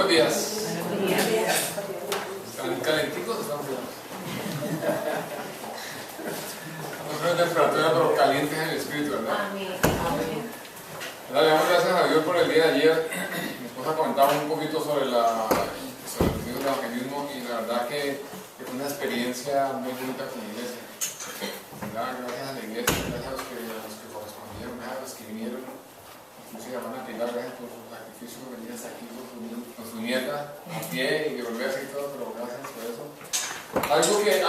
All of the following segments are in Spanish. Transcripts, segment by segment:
días. ¿Están calenticos o están fríos? No es temperatura, pero calientes en el espíritu, ¿verdad? Amén. Le damos gracias a Dios por el día de ayer. Mi esposa comentaba un poquito sobre el evangelismo y la verdad que fue una experiencia muy bonita con la iglesia. Gracias a la iglesia, gracias a los que correspondieron, gracias a los que vinieron. Inclusive a Ana Pilar, gracias por su sacrificio, venir hasta aquí con su nieta a pie y devolverse y todo, pero gracias por eso.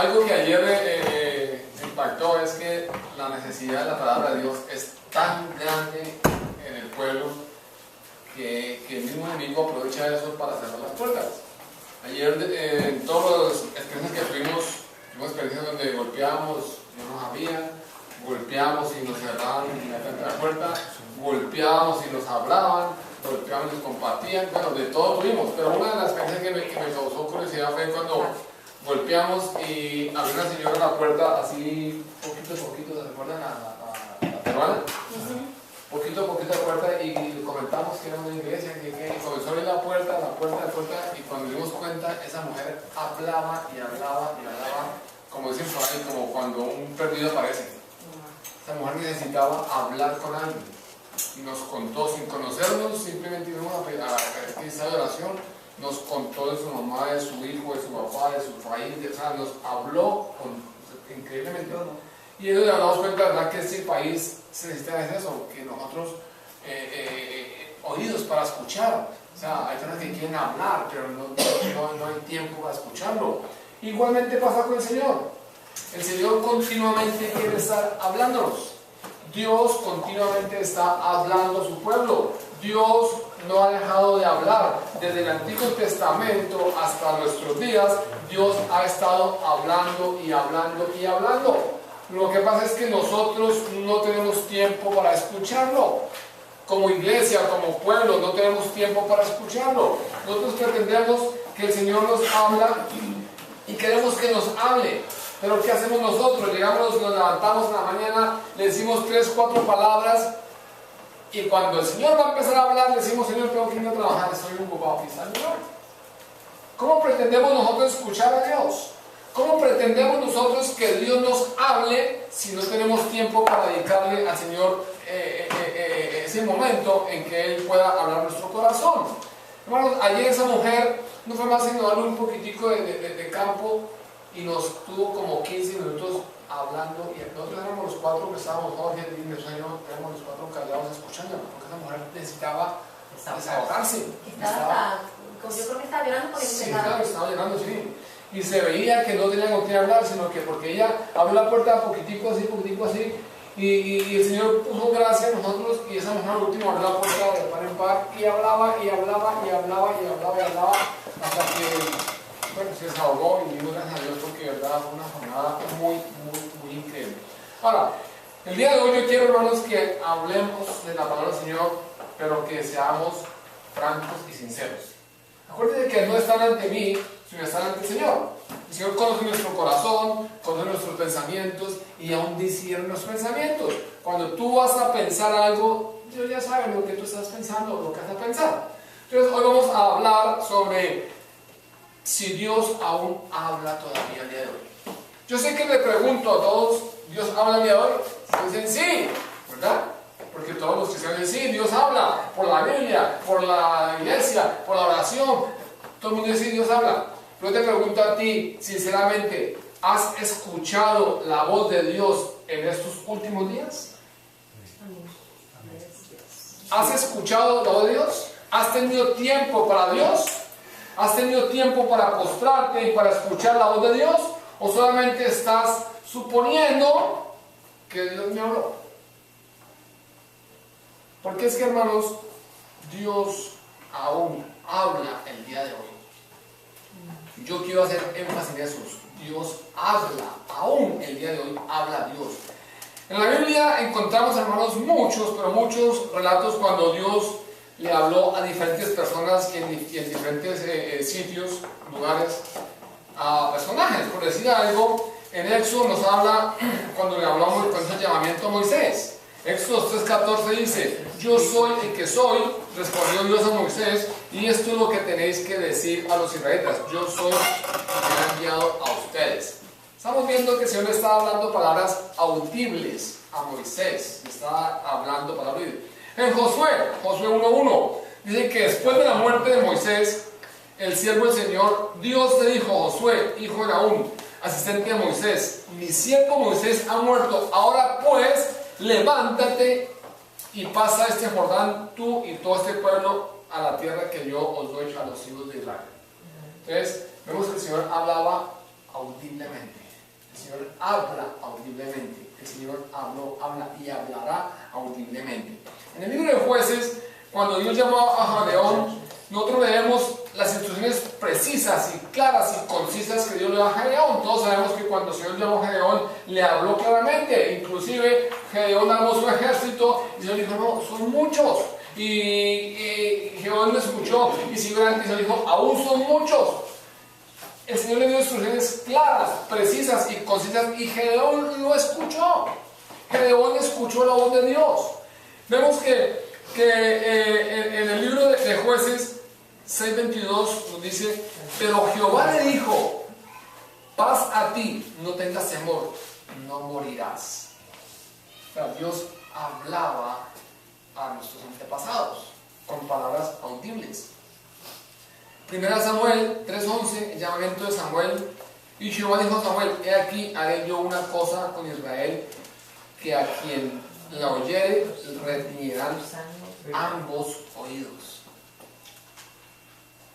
Algo que ayer impactó es que la necesidad de la palabra de Dios es tan grande en el pueblo que el mismo enemigo aprovecha eso para cerrar las puertas. Ayer en todas las experiencias que tuvimos experiencias donde golpeábamos, no nos había, golpeábamos y nos cerraban la puerta, golpeábamos y nos hablaban, golpeábamos y nos compartían, bueno, de todo tuvimos, pero una de las experiencias que me causó curiosidad fue cuando golpeamos y abrió una señora la puerta así, poquito a poquito, ¿se acuerdan la peruana? Poquito a poquito la puerta y comentamos que era una iglesia, que comenzó a abrir la puerta, y cuando nos dimos cuenta, esa mujer hablaba y hablaba, como dicen por ahí, como cuando un perdido aparece. Esa mujer necesitaba hablar con alguien y nos contó, sin conocernos, simplemente íbamos a esa oración, nos contó de su mamá, de su hijo, de su papá, de su país, o sea, nos habló increíblemente. Y eso nos damos cuenta, ¿verdad?, que este país se necesita es eso, que nosotros oídos para escuchar. O sea, hay personas que quieren hablar, pero no hay tiempo para escucharlo. Igualmente pasa con el Señor. El Señor continuamente quiere estar hablándonos. Dios continuamente está hablando a su pueblo. Dios no ha dejado de hablar. Desde el Antiguo Testamento hasta nuestros días, Dios ha estado hablando y hablando y hablando. Lo que pasa es que nosotros no tenemos tiempo para escucharlo. Como iglesia, como pueblo, no tenemos tiempo para escucharlo. Nosotros pretendemos que el Señor nos habla y queremos que nos hable. Pero ¿qué hacemos nosotros? Llegamos, nos levantamos en la mañana, le decimos 3, 4 palabras y cuando el Señor va a empezar a hablar, le decimos: Señor, tengo que ir a trabajar, estoy ocupado. ¿Cómo pretendemos nosotros escuchar a Dios? ¿Cómo pretendemos nosotros que Dios nos hable si no tenemos tiempo para dedicarle al Señor ese momento en que Él pueda hablar a nuestro corazón? Hermanos, ayer esa mujer no fue más sino darle un poquitico de campo y nos tuvo como 15 minutos hablando, y nosotros éramos los 4 que estábamos, Jorge, Dime, Señor, éramos los 4 callados escuchándola, porque esa mujer necesitaba desahogarse. Yo creo que estaba llorando porque sí, claro, estaba llorando, sí. Y se veía que no tenía con quién hablar, sino que porque ella abrió la puerta poquitico así, y el Señor puso gracia a nosotros, y esa mujer al último abrió la puerta de par en par, y hablaba, hasta que, bueno, se desahogó, y dimos gracias a Dios porque, de verdad, fue una jornada muy increíble. Ahora, el día de hoy yo quiero, hermanos, que hablemos de la palabra del Señor, pero que seamos francos y sinceros. Acuérdense que no están ante mí, sino están ante el Señor. El Señor conoce nuestro corazón, conoce nuestros pensamientos y aún discierne los pensamientos. Cuando tú vas a pensar algo, Dios ya sabe lo que tú estás pensando, lo que vas a pensar. Entonces hoy vamos a hablar sobre si Dios aún habla todavía el día de hoy. Yo sé que le pregunto a todos: ¿Dios habla el día de hoy? Y dicen sí, ¿verdad? Porque todos los cristianos dicen sí, Dios habla, por la Biblia, por la iglesia, por la oración. Todo el mundo dice Dios habla. Pero te pregunto a ti, sinceramente, ¿has escuchado la voz de Dios en estos últimos días? ¿Has escuchado la voz de Dios? ¿Has tenido tiempo para Dios? ¿Has tenido tiempo para postrarte y para escuchar la voz de Dios? ¿O solamente estás suponiendo que Dios me habló? Porque es que, hermanos, Dios aún habla el día de hoy. Yo quiero hacer énfasis en eso. Dios habla, aún el día de hoy habla Dios. En la Biblia encontramos, hermanos, muchos relatos cuando Dios le habló a diferentes personas y en diferentes sitios, lugares, a personajes. Por decir algo, en Éxodo nos habla cuando le hablamos con ese llamamiento a Moisés. Éxodo 3:14 dice, yo soy el que soy, respondió Dios a Moisés, y esto es lo que tenéis que decir a los israelitas, yo soy el que me ha enviado a ustedes. Estamos viendo que el Señor le estaba hablando palabras audibles a Moisés, le estaba hablando palabras audibles. En Josué 1:1, dice que después de la muerte de Moisés, el siervo del Señor, Dios le dijo a Josué, hijo de Naún, asistente de Moisés, mi siervo Moisés ha muerto, ahora pues, levántate y pasa este Jordán, tú y todo este pueblo, a la tierra que yo os doy a los hijos de Israel. Entonces, vemos que el Señor hablaba audiblemente. El Señor habla audiblemente. El Señor habla y hablará audiblemente. En el libro de Jueces, cuando Dios llamó a Gedeón, nosotros leemos las instrucciones precisas y claras y concisas que Dios le da a Gedeón. Todos sabemos que cuando el Señor llamó a Gedeón, le habló claramente. Inclusive, Gedeón armó su ejército y el Señor dijo, no, son muchos. Y Gedeón le escuchó y siguió adelante y el Señor dijo, aún son muchos. El Señor le dio instrucciones claras, precisas y concisas y Gedeón lo escuchó. Gedeón escuchó la voz de Dios. Vemos que en el libro de Jueces 6:22 nos dice, pero Jehová le dijo, paz a ti, no tengas temor, no morirás. O sea, Dios hablaba a nuestros antepasados con palabras audibles. 1 Samuel 3:11, el llamamiento de Samuel, y Jehová dijo a Samuel, he aquí haré yo una cosa con Israel, que a quien la oyere retiñirán ambos oídos.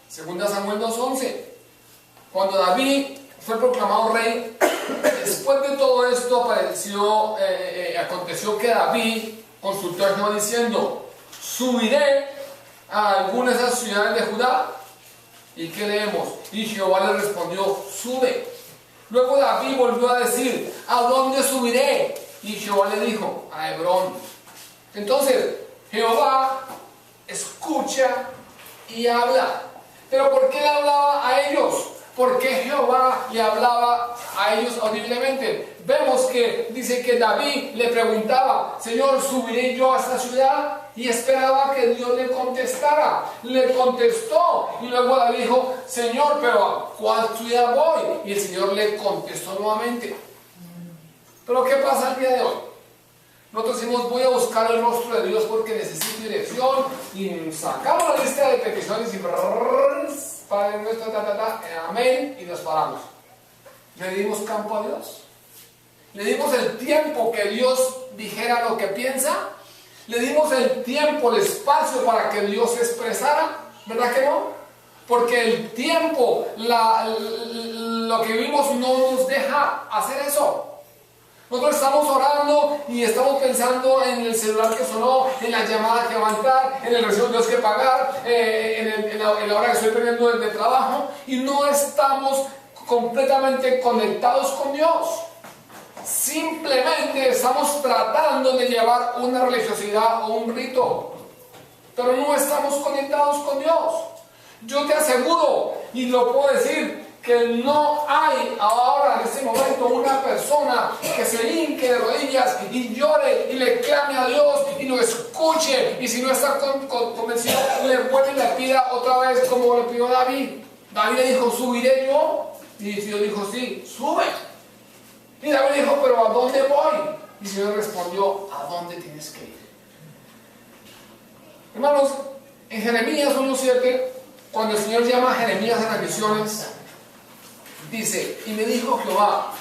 2 Samuel 2:11, cuando David fue proclamado rey, después de todo esto aconteció que David consultó a Jehová diciendo, subiré a algunas de esas ciudades de Judá. ¿Y qué leemos? Y Jehová le respondió, sube. Luego David volvió a decir, ¿a dónde subiré? Y Jehová le dijo, a Hebrón. Entonces, Jehová escucha y habla. ¿Pero por qué le hablaba a ellos? ¿Por qué Jehová le hablaba a ellos audiblemente? Vemos que dice que David le preguntaba, Señor, ¿subiré yo a esta ciudad? Y esperaba que Dios le contestara. Le contestó. Y luego David dijo, Señor, pero ¿a cuál ciudad voy? Y el Señor le contestó nuevamente. Pero ¿qué pasa el día de hoy? Nosotros decimos, voy a buscar el rostro de Dios porque necesito dirección. Y sacamos la lista de peticiones y Padre nuestro, amén, y nos paramos. ¿Le dimos campo a Dios? ¿Le dimos el tiempo que Dios dijera lo que piensa? ¿Le dimos el tiempo, el espacio para que Dios se expresara? ¿Verdad que no? Porque el tiempo, lo que vivimos no nos deja hacer eso. Nosotros estamos orando y estamos pensando en el celular que sonó, en la llamada que va a entrar, en el recibo de Dios que pagar, en la hora que estoy perdiendo de trabajo, y no estamos completamente conectados con Dios. Simplemente estamos tratando de llevar una religiosidad o un rito, pero no estamos conectados con Dios. Yo te aseguro, y lo puedo decir, que no hay ahora en este momento una persona que se hinque de rodillas y llore y le clame a Dios y lo escuche, y si no está convencido le vuelve y le pida otra vez como le pidió David. David le dijo, ¿subiré yo? Y Dios dijo, sí, sube. Y David dijo, ¿pero a dónde voy? Y el Señor respondió, ¿a dónde tienes que ir? Hermanos, en Jeremías 1:7, cuando el Señor llama a Jeremías a las visiones, dice, y me dijo Jehová,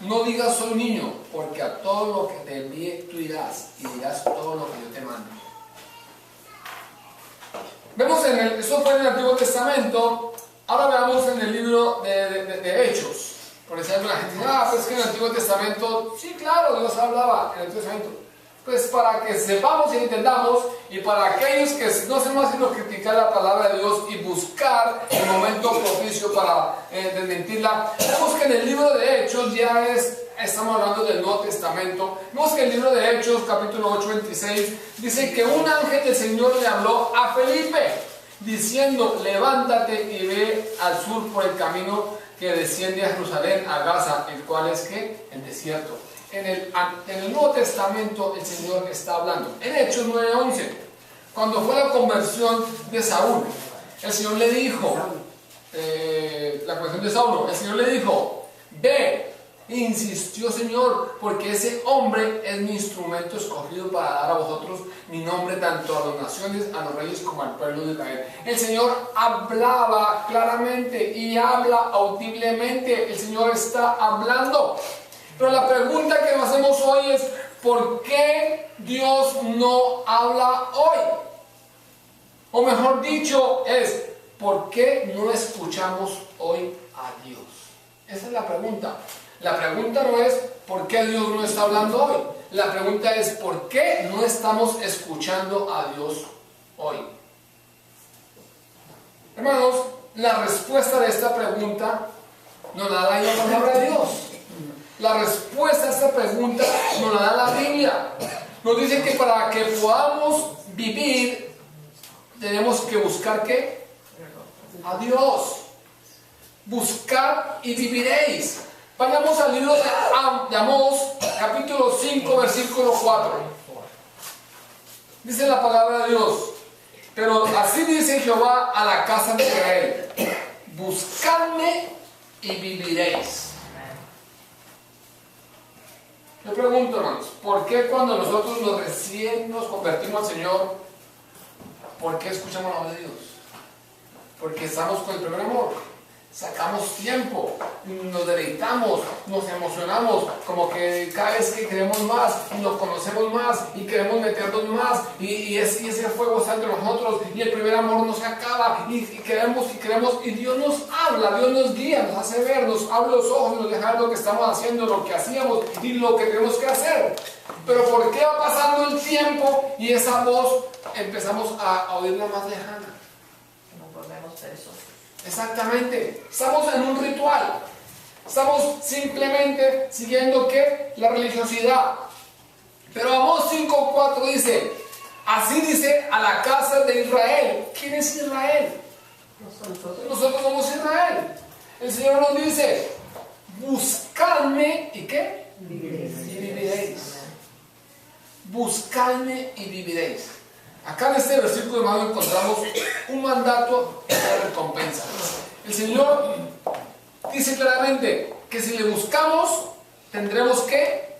no digas soy niño, porque a todo lo que te envíe tú irás, y dirás todo lo que yo te mando. Vemos eso fue en el Antiguo Testamento. Ahora veamos en el libro de Hechos. Por ejemplo, la gente dice, pues que en el Antiguo Testamento, sí, claro, Dios hablaba en el Antiguo Testamento. Pues para que sepamos y entendamos, y para aquellos que no hacen más sino criticar la palabra de Dios y buscar el momento propicio para desmentirla, vemos que en el libro de Hechos estamos hablando del Nuevo Testamento. Vemos que el libro de Hechos, capítulo 8:26, dice que un ángel del Señor le habló a Felipe, diciendo, levántate y ve al sur por el camino que desciende a Jerusalén, a Gaza, el cual es ¿qué? El desierto. en el Nuevo Testamento el Señor está hablando. En Hechos 9:11, cuando fue la conversión de Saúl, el Señor le dijo, la conversión de Saulo, el Señor le dijo, ve. Insistió, Señor, porque ese hombre es mi instrumento escogido para dar a vosotros mi nombre tanto a las naciones, a los reyes como al pueblo de Israel. El Señor hablaba claramente y habla audiblemente. El Señor está hablando. Pero la pregunta que nos hacemos hoy es, ¿por qué Dios no habla hoy? O mejor dicho, es, ¿por qué no escuchamos hoy a Dios? Esa es la pregunta. La pregunta no es ¿por qué Dios no está hablando hoy? La pregunta es ¿por qué no estamos escuchando a Dios hoy? Hermanos, la respuesta de esta pregunta nos la da la palabra de Dios. La respuesta a esta pregunta nos la da la Biblia. Nos dice que para que podamos vivir tenemos que buscar ¿qué? A Dios. Buscad y viviréis. Vayamos al libro de Amós, capítulo 5, versículo 4. Dice la palabra de Dios, pero así dice Jehová a la casa de Israel, buscadme y viviréis. Yo pregunto, hermanos, ¿por qué cuando nosotros recién nos convertimos al Señor, por qué escuchamos la voz de Dios? Porque estamos con el primer amor. Sacamos tiempo, nos deleitamos, nos emocionamos, como que cada vez que queremos más y nos conocemos más y queremos meternos más y ese fuego está entre nosotros y el primer amor no se acaba y queremos y Dios nos habla, Dios nos guía, nos hace ver, nos abre los ojos, nos deja ver lo que estamos haciendo, lo que hacíamos y lo que tenemos que hacer. Pero ¿por qué va pasando el tiempo y esa voz empezamos a oírla más lejana? Nos volvemos perezosos. Exactamente, estamos en un ritual, estamos simplemente siguiendo ¿qué? La religiosidad. Pero Amós 5:4 dice, así dice a la casa de Israel. ¿Quién es Israel? Nosotros somos Israel. El Señor nos dice, buscadme y ¿qué? Viviréis. Y viviréis. Buscadme y viviréis. Acá en este versículo, hermano, encontramos un mandato y una recompensa. El Señor dice claramente que si le buscamos, tendremos ¿qué?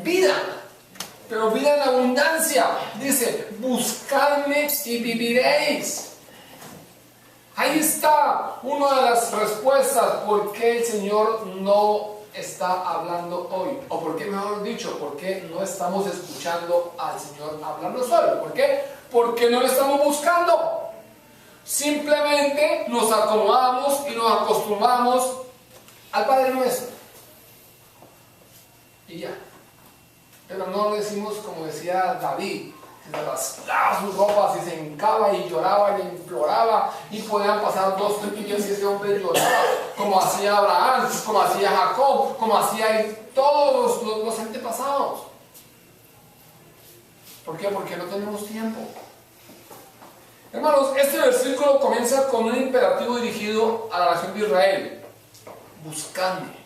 Vida. Pero vida en abundancia. Dice, buscadme y viviréis. Ahí está una de las respuestas por qué el Señor no está hablando hoy, o por qué, mejor dicho, por qué no estamos escuchando al Señor hablando solo. ¿Por qué? Porque no lo estamos buscando. Simplemente nos acomodamos y nos acostumbramos al Padre Nuestro y ya. Pero no lo decimos como decía David, que se rasgaba sus ropas y se hincaba y lloraba y imploraba, y podían pasar 2-3 días y ese hombre lloraba, como hacía Abraham, como hacía Jacob, como hacían todos los antepasados. ¿Por qué? Porque no tenemos tiempo. Hermanos, este versículo comienza con un imperativo dirigido a la nación de Israel: buscadme.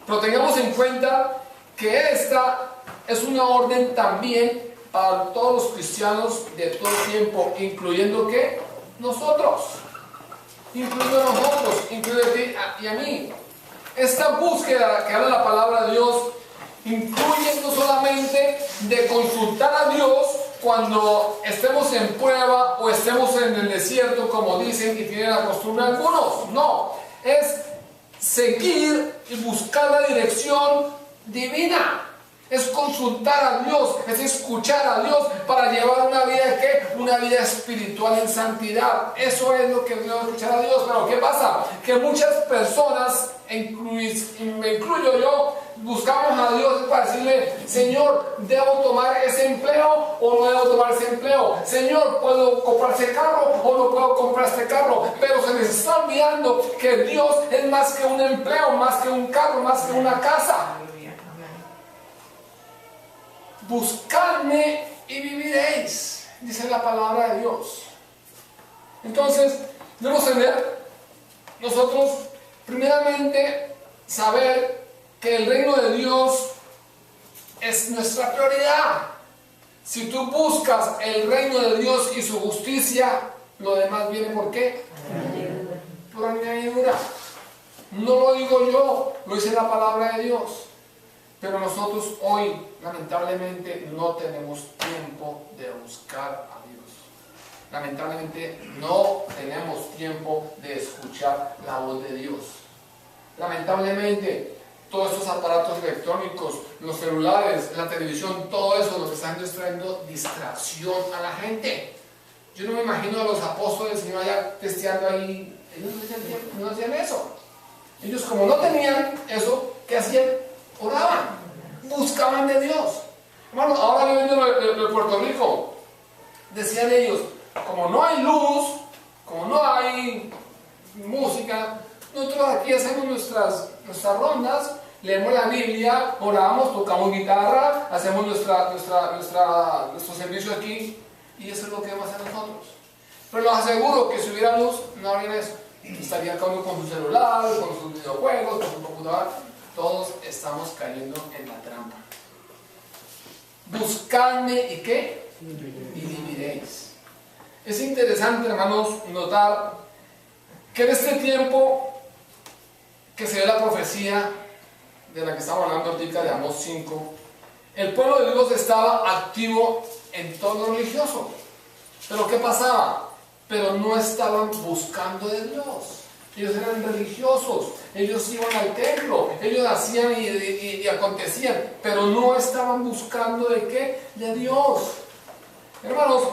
Pero tengamos en cuenta que esta es una orden también para todos los cristianos de todo tiempo, incluyendo ¿qué? Nosotros, incluyendo a nosotros, incluyendo a ti y a mí. Esta búsqueda que habla la palabra de Dios incluye no solamente de consultar a Dios cuando estemos en prueba o estemos en el desierto, como dicen y tienen la costumbre algunos. No, es seguir y buscar la dirección divina. Es consultar a Dios, es escuchar a Dios para llevar una vida ¿qué? Una vida espiritual en santidad. Eso es lo que debemos escuchar a Dios. Pero ¿qué pasa? Que muchas personas, me incluyo yo, buscamos a Dios para decirle: Señor, ¿debo tomar ese empleo o no debo tomar ese empleo? Señor, ¿puedo comprar ese carro o no puedo comprar este carro? Pero se les está olvidando que Dios es más que un empleo, más que un carro, más que una casa. Buscadme y viviréis, dice la palabra de Dios. Entonces, debemos tener nosotros, primeramente, saber que el reino de Dios es nuestra prioridad. Si tú buscas el reino de Dios y su justicia, lo demás viene ¿por qué? Por añadidura. No lo digo yo, lo dice la palabra de Dios. Pero nosotros hoy, lamentablemente, no tenemos tiempo de buscar a Dios. Lamentablemente, no tenemos tiempo de escuchar la voz de Dios. Lamentablemente, todos estos aparatos electrónicos, los celulares, la televisión, todo eso lo que están trayendo distracción a la gente. Yo no me imagino a los apóstoles sino allá testeando ahí. Ellos no hacían eso. Ellos, como no tenían eso, ¿qué hacían? Oraban, buscaban de Dios. Hermano, ahora viviendo de Puerto Rico, decían ellos, como no hay luz, como no hay música, nosotros aquí hacemos nuestras rondas, leemos la Biblia, oramos, tocamos guitarra, hacemos nuestro servicio aquí, y eso es lo que vamos a hacer nosotros. Pero les aseguro que si hubiera luz, no habría eso. Estarían cada uno con su celular, con sus videojuegos, con su computadora. Todos estamos cayendo en la trampa. Buscadme y ¿qué? Y viviréis. Es interesante, hermanos, notar que en este tiempo que se ve la profecía de la que estamos hablando ahorita de Amós 5, el pueblo de Dios estaba activo en todo lo religioso. Pero ¿qué pasaba? Pero no estaban buscando de Dios. Ellos eran religiosos, ellos iban al templo, ellos hacían y acontecían, pero no estaban buscando ¿de qué? De Dios. Hermanos,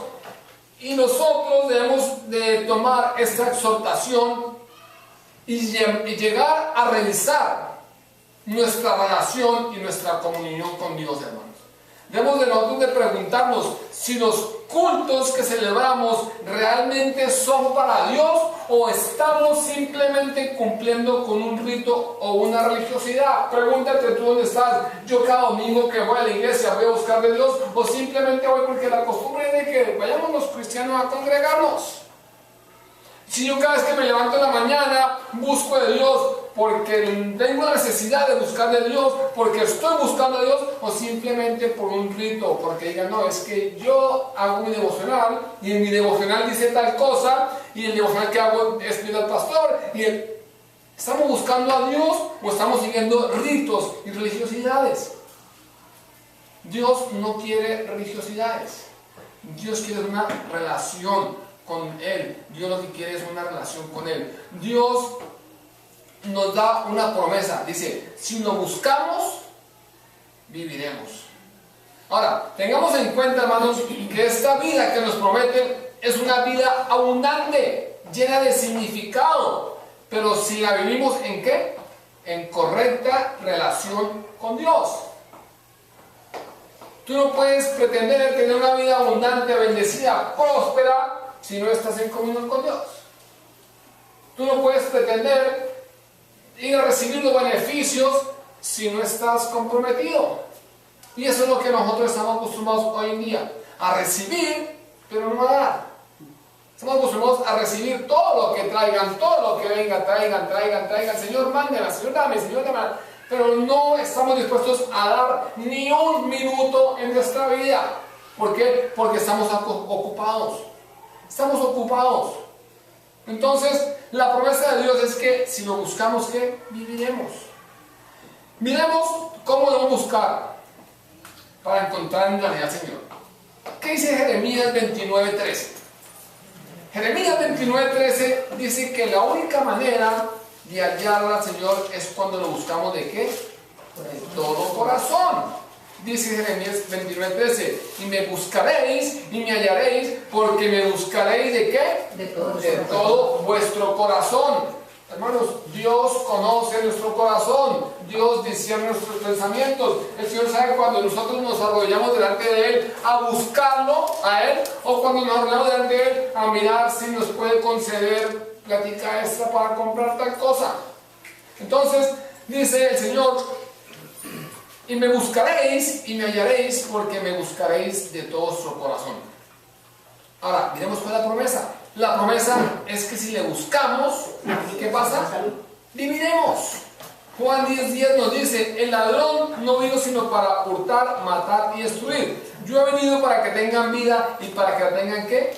y nosotros debemos de tomar esta exhortación y llegar a revisar nuestra relación y nuestra comunión con Dios, hermanos. Debemos de nosotros de preguntarnos si los cultos que celebramos realmente son para Dios o estamos simplemente cumpliendo con un rito o una religiosidad. Pregúntate tú dónde estás. Yo cada domingo que voy a la iglesia voy a buscar de Dios o simplemente voy porque la costumbre es de que vayamos los cristianos a congregarnos. Si yo cada vez que me levanto en la mañana busco de Dios porque tengo la necesidad de buscar de Dios, porque estoy buscando a Dios, o simplemente por un rito, porque digan, no, es que yo hago mi devocional y en mi devocional dice tal cosa y el devocional que hago es pedir al pastor ¿estamos buscando a Dios o estamos siguiendo ritos y religiosidades? Dios no quiere religiosidades. Dios quiere una relación con Él. Dios lo que quiere es una relación con Él. Dios nos da una promesa. Dice, si lo buscamos, viviremos. Ahora, tengamos en cuenta, hermanos, que esta vida que nos promete es una vida abundante, llena de significado. Pero si la vivimos ¿en qué? En correcta relación con Dios. Tú no puedes pretender tener una vida abundante, bendecida, próspera, si no estás en comunión con Dios. Tú no puedes pretender ir a recibir los beneficios si no estás comprometido. Y eso es lo que nosotros estamos acostumbrados hoy en día, a recibir, pero no a dar. Estamos acostumbrados a recibir todo lo que traigan, todo lo que venga, traigan. Señor, mándeme, Señor, dame, pero no estamos dispuestos a dar ni un minuto en nuestra vida. ¿Por qué? Porque estamos ocupados. Estamos ocupados. Entonces, la promesa de Dios es que si lo buscamos, ¿qué? Viviremos. Miremos cómo debemos buscar para encontrar en realidad al Señor. ¿Qué dice Jeremías 29:13? Jeremías 29:13 dice que la única manera de hallar al Señor es cuando lo buscamos ¿de qué? De todo corazón. Dice Jeremías 29:13, y me buscaréis y me hallaréis, porque me buscaréis ¿de qué? De todo vuestro corazón. Hermanos, Dios conoce nuestro corazón, Dios discierne nuestros pensamientos. El Señor sabe cuando nosotros nos arrodillamos delante de Él a buscarlo a Él, o cuando nos arrodillamos delante de Él a mirar si nos puede conceder plática extra para comprar tal cosa. Entonces, dice el Señor, y me buscaréis y me hallaréis, porque me buscaréis de todo vuestro corazón. Ahora, miremos cuál es la promesa. La promesa es que si le buscamos, ¿qué pasa? Viviremos. Juan 10:10 nos dice, el ladrón no vino sino para hurtar, matar y destruir. Yo he venido para que tengan vida y para que la tengan ¿qué?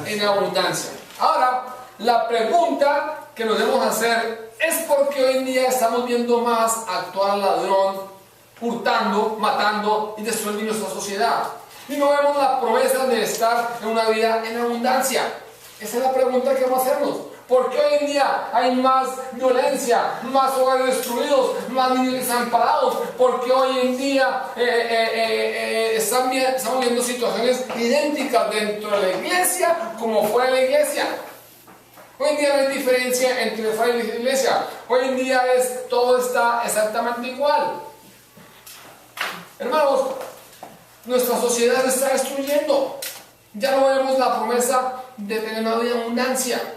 En abundancia. Ahora, la pregunta que nos debemos hacer es por qué hoy en día estamos viendo más actuar al ladrón, hurtando, matando y destruyendo nuestra sociedad. Y no vemos la promesa de estar en una vida en abundancia. Esa es la pregunta que vamos a hacernos. ¿Por qué hoy en día hay más violencia, más hogares destruidos, más niños desamparados? Porque hoy en día estamos viendo situaciones idénticas dentro de la iglesia como fuera de la iglesia. Hoy en día no hay diferencia entre fuera y la iglesia. Hoy en día todo está exactamente igual. Hermanos, nuestra sociedad se está destruyendo. Ya no vemos la promesa de tener una vida en abundancia.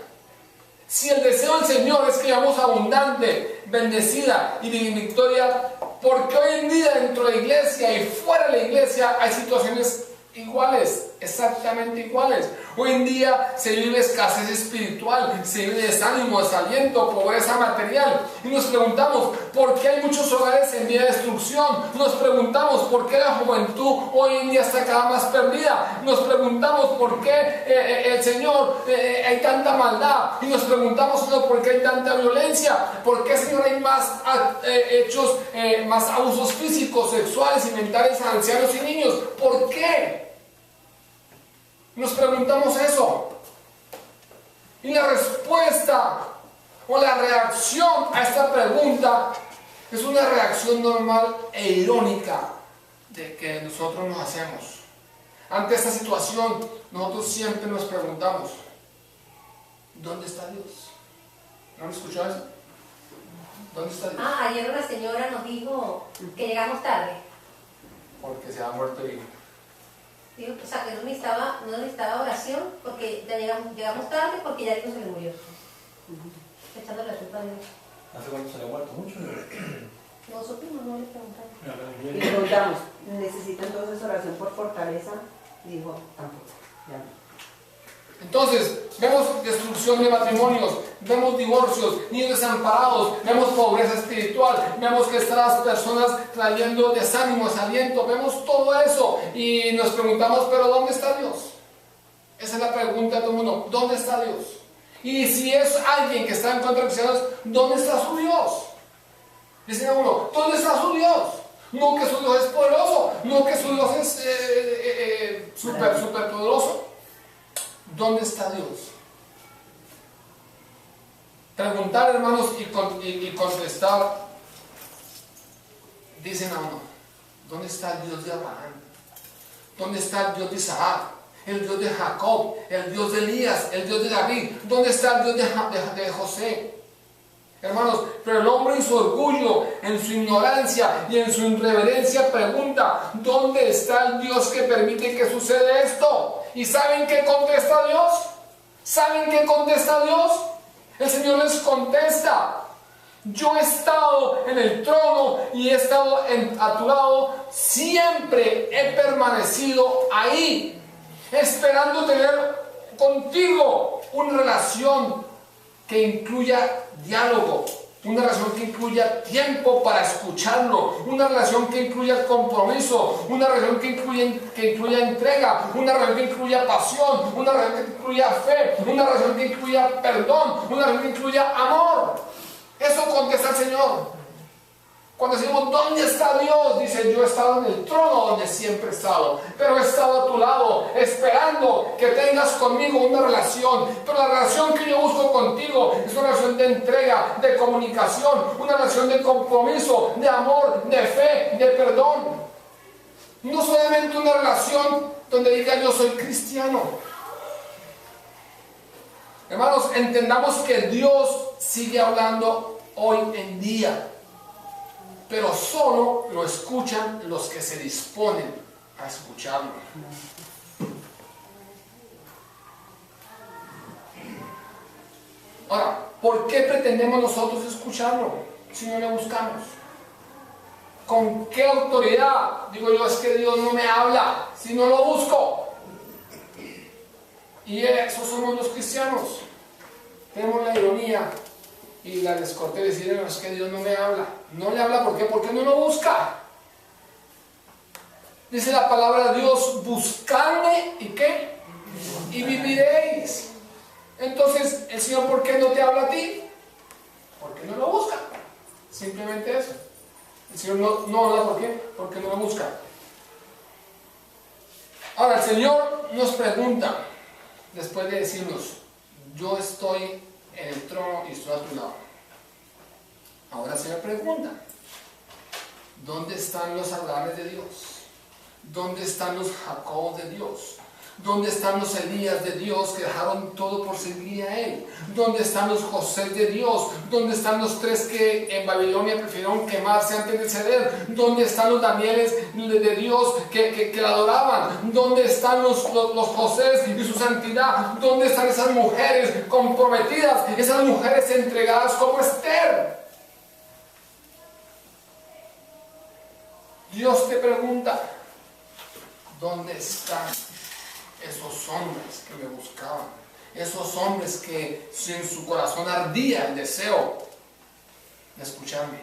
Si el deseo del Señor es que vivamos abundante, bendecida y en victoria, porque hoy en día dentro de la iglesia y fuera de la iglesia hay situaciones iguales, exactamente iguales. Hoy en día se vive escasez espiritual, se vive desánimo, desaliento, pobreza material. Y nos preguntamos, ¿por qué hay muchos hogares en vía de destrucción? Nos preguntamos, ¿por qué la juventud hoy en día está cada más perdida? Nos preguntamos, ¿por qué el Señor hay tanta maldad? Y nos preguntamos, ¿por qué hay tanta violencia? ¿Por qué, Señor, hay más hechos, más abusos físicos, sexuales y mentales a ancianos y niños? ¿Por qué? Nos preguntamos eso. Y la respuesta o la reacción a esta pregunta es una reacción normal e irónica de que nosotros nos hacemos. Ante esta situación, nosotros siempre nos preguntamos, ¿dónde está Dios? ¿No me escuchó eso? ¿Dónde está Dios? Ayer una señora nos dijo que llegamos tarde. Porque se ha muerto hijo. Dijo, o sea, que no necesitaba oración porque ya llegamos tarde porque ya el hijo se le murió. Echando la culpa a Dios. ¿Hace cuánto se le ha muerto? ¿Mucho? No supimos, no le preguntamos. Y le preguntamos, ¿necesita entonces oración por fortaleza? Y dijo, tampoco. Ya no. Entonces, vemos destrucción de matrimonios, vemos divorcios, niños desamparados, vemos pobreza espiritual, vemos que están las personas trayendo desánimo, desaliento, vemos todo eso y nos preguntamos, ¿pero dónde está Dios? Esa es la pregunta de todo el mundo, ¿dónde está Dios? Y si es alguien que está en contra de cristianos, ¿dónde está su Dios? Dicen a uno, ¿dónde está su Dios? No que su Dios es poderoso, no que su Dios es súper poderoso. ¿Dónde está Dios? Preguntar, hermanos, y contestar, dicen a uno, ¿dónde está el Dios de Abraham? ¿Dónde está el Dios de Isaac? El Dios de Jacob, el Dios de Elías, el Dios de David. ¿Dónde está el Dios de José? Hermanos, pero el hombre en su orgullo, en su ignorancia y en su irreverencia pregunta, ¿dónde está el Dios que permite que suceda esto? ¿Y saben qué contesta Dios? ¿Saben qué contesta Dios? El Señor les contesta, yo he estado en el trono y he estado a tu lado, siempre he permanecido ahí, esperando tener contigo una relación que incluya diálogo, una relación que incluya tiempo para escucharlo, una relación que incluya compromiso, una relación que incluya entrega, una relación que incluya pasión, una relación que incluya fe, una relación que incluya perdón, una relación que incluya amor. Eso contesta el Señor. Cuando decimos, ¿dónde está Dios? Dice, yo he estado en el trono donde siempre he estado, pero he estado a tu lado, esperando que tengas conmigo una relación. Pero la relación que yo busco contigo es una relación de entrega, de comunicación, una relación de compromiso, de amor, de fe, de perdón. No solamente una relación donde diga yo soy cristiano. Hermanos, entendamos que Dios sigue hablando hoy en día, pero solo lo escuchan los que se disponen a escucharlo. Ahora, ¿por qué pretendemos nosotros escucharlo si no lo buscamos? ¿Con qué autoridad? Digo yo, es que Dios no me habla si no lo busco. Y esos somos los cristianos. Tenemos la ironía y la descortés y decir, no, es que Dios no me habla. No le habla, ¿por qué? Porque no lo busca. Dice la palabra de Dios, buscadme, ¿y qué? Y viviréis. Entonces, el Señor, ¿por qué no te habla a ti? Porque no lo busca. Simplemente eso. El Señor no habla, ¿por qué? Porque no lo busca. Ahora, el Señor nos pregunta, después de decirnos, yo estoy en el trono y estoy a tu lado. Ahora el Señor pregunta, ¿dónde están los Abrahames de Dios? ¿Dónde están los Jacobos de Dios? ¿Dónde están los Elías de Dios que dejaron todo por seguir a Él? ¿Dónde están los José de Dios? ¿Dónde están los 3 que en Babilonia prefirieron quemarse antes de ceder? ¿Dónde están los Danieles de Dios que la adoraban? ¿Dónde están los José y su santidad? ¿Dónde están esas mujeres comprometidas? Esas mujeres entregadas como Esther. Dios te pregunta, ¿dónde están esos hombres que me buscaban? Esos hombres que en su corazón ardía el deseo de escucharme.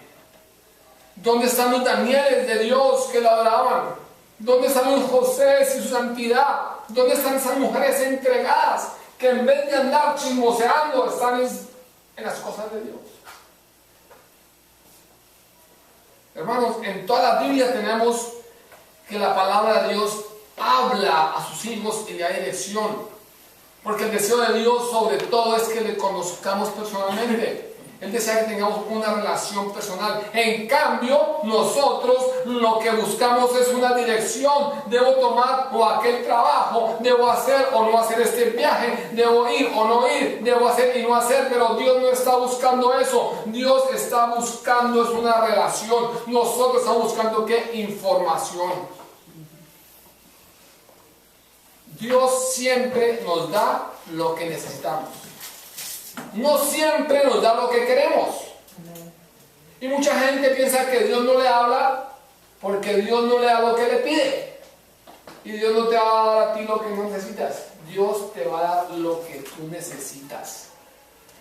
¿Dónde están los Danieles de Dios que lo adoraban? ¿Dónde están los José y su santidad? ¿Dónde están esas mujeres entregadas que en vez de andar chismoseando están en las cosas de Dios? Hermanos, en toda la Biblia tenemos que la palabra de Dios habla a sus hijos y le da dirección. Porque el deseo de Dios sobre todo es que le conozcamos personalmente. Él desea que tengamos una relación personal. En cambio, nosotros lo que buscamos es una dirección. Debo tomar o aquel trabajo, debo hacer o no hacer este viaje, debo ir o no ir, debo hacer y no hacer. Pero Dios no está buscando eso. Dios está buscando es una relación. Nosotros estamos buscando ¿qué? Información. Dios siempre nos da lo que necesitamos. No siempre nos da lo que queremos. Y mucha gente piensa que Dios no le habla porque Dios no le da lo que le pide. Y Dios no te va a dar a ti lo que no necesitas. Dios te va a dar lo que tú necesitas.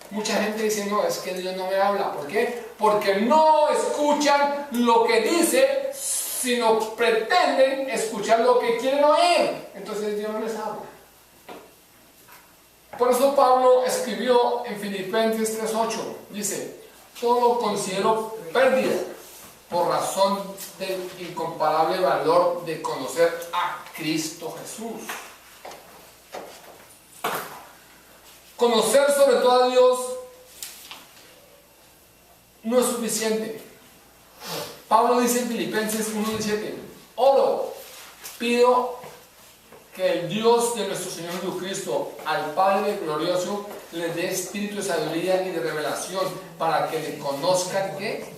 Mucha gente dice, no, es que Dios no me habla. ¿Por qué? Porque no escuchan lo que dice, sino pretenden escuchar lo que quieren oír. Entonces Dios no les habla. Por eso Pablo escribió en Filipenses 3:8, dice, todo lo considero pérdida por razón del incomparable valor de conocer a Cristo Jesús. Conocer sobre todo a Dios no es suficiente. Pablo dice en Filipenses 1:17, oro, pido que el Dios de nuestro Señor Jesucristo, al Padre glorioso, les dé espíritu de sabiduría y de revelación para que le conozcan ¿qué?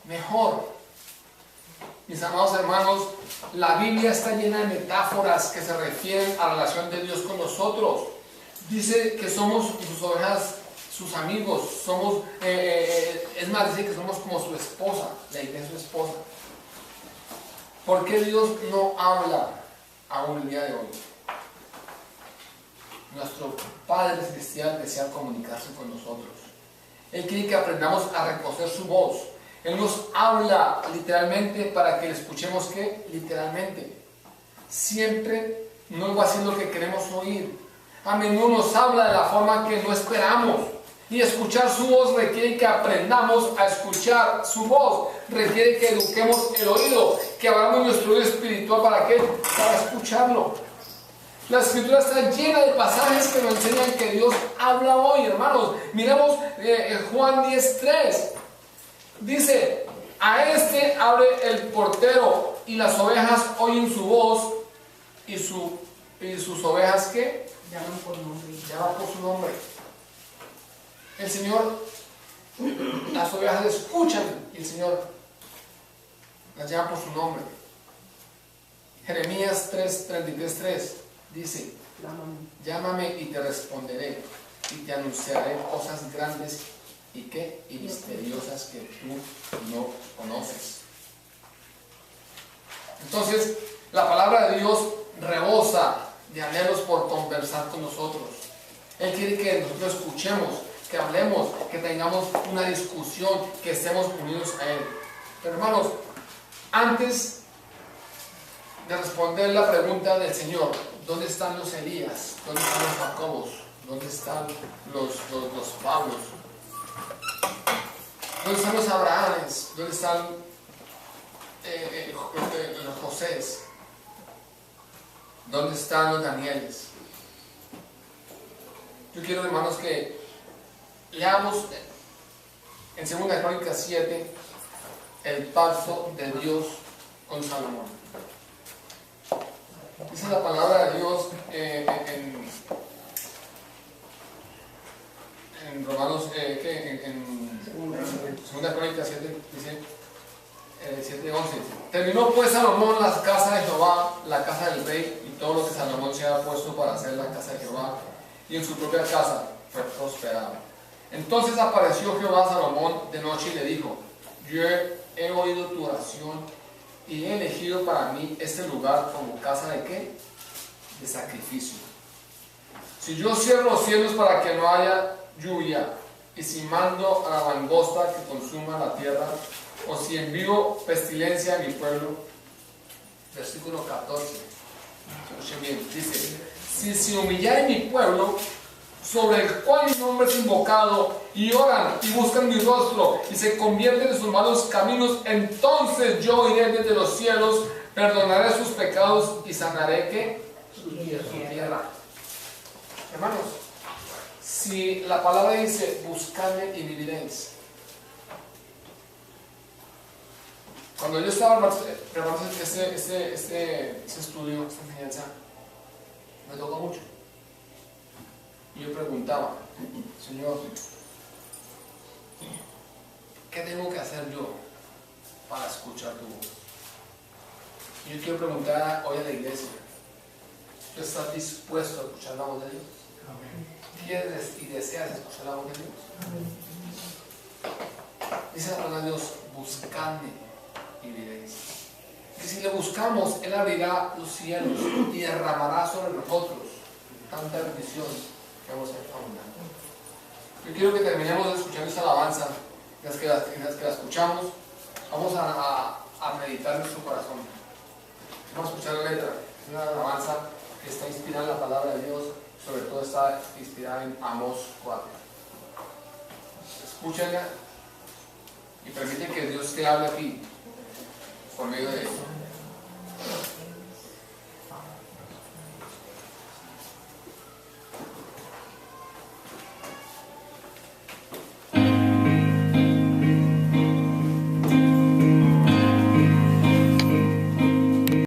Mejor. Mis amados hermanos, la Biblia está llena de metáforas que se refieren a la relación de Dios con nosotros. Dice que somos sus ovejas, sus amigos, somos, es más, dice que somos como su esposa, la iglesia es su esposa. ¿Por qué Dios no habla aún el día de hoy? Nuestro Padre Celestial desea comunicarse con nosotros. Él quiere que aprendamos a reconocer su voz. Él nos habla literalmente para que le escuchemos ¿qué? Literalmente. Siempre no va a ser lo que queremos oír. A menudo nos habla de la forma que no esperamos. Y escuchar su voz requiere que aprendamos a escuchar su voz. Requiere que eduquemos el oído, que abramos nuestro oído espiritual. ¿Para qué? Para escucharlo. La Escritura está llena de pasajes que nos enseñan que Dios habla hoy, hermanos. Miramos Juan 10:3. Dice, a este abre el portero y las ovejas oyen su voz y sus ovejas ¿qué? Llaman por nombre. Llaman por su nombre. El Señor, las ovejas escuchan y el Señor las llama por su nombre. Jeremías 3:33:3 dice, llámame y te responderé y te anunciaré cosas grandes y misteriosas que tú no conoces. Entonces, la palabra de Dios rebosa de anhelos por conversar con nosotros. Él quiere que nosotros escuchemos, que hablemos, que tengamos una discusión, que estemos unidos a Él. Pero hermanos, antes de responder la pregunta del Señor, ¿dónde están los Elías? ¿Dónde están los Jacobos? ¿Dónde están los Pablos? ¿Dónde están los Abrahames? ¿Dónde están los Josés? ¿Dónde están los Danieles? Yo quiero, hermanos, que leamos en 2 Crónicas 7 el pacto de Dios con Salomón. Dice la palabra de Dios en Romanos, en 2 Crónicas 7, dice 7:11. Terminó pues Salomón la casa de Jehová, la casa del rey, y todo lo que Salomón se había puesto para hacer la casa de Jehová, y en su propia casa fue prosperado. Entonces apareció Jehová a Salomón de noche y le dijo: yo he oído tu oración y he elegido para mí este lugar como casa de ¿qué? De sacrificio. Si yo cierro los cielos para que no haya lluvia, y si mando a la langosta que consuma la tierra, o si envío pestilencia a mi pueblo. Versículo 14. Escuchen bien, dice: si se humillare mi pueblo, sobre el cual mi nombre es invocado, y oran y buscan mi rostro, y se convierten de sus malos caminos, entonces yo iré desde los cielos, perdonaré sus pecados y sanaré ¿qué? Su tierra. Hermanos, si la palabra dice: buscadme y viviréis. Cuando yo estaba preparando este estudio, esta enseñanza, me tocó mucho. Y yo preguntaba: Señor, ¿qué tengo que hacer yo para escuchar tu voz? Y yo quiero preguntar hoy a la iglesia: ¿tú estás dispuesto a escuchar la voz de Dios? ¿Quieres y deseas escuchar la voz de Dios? Dice la palabra de Dios: buscadme y viviréis. Que si le buscamos, Él abrirá los cielos y derramará sobre nosotros tanta bendición que vamos a abundar. Yo quiero que terminemos de escuchar esta alabanza. En las que la escuchamos, vamos a meditar en nuestro corazón. Vamos a escuchar la letra. Es una alabanza que está inspirada en la palabra de Dios, sobre todo está inspirada en Amós 4. Escúchenla y permite que Dios te hable a ti por medio de esto.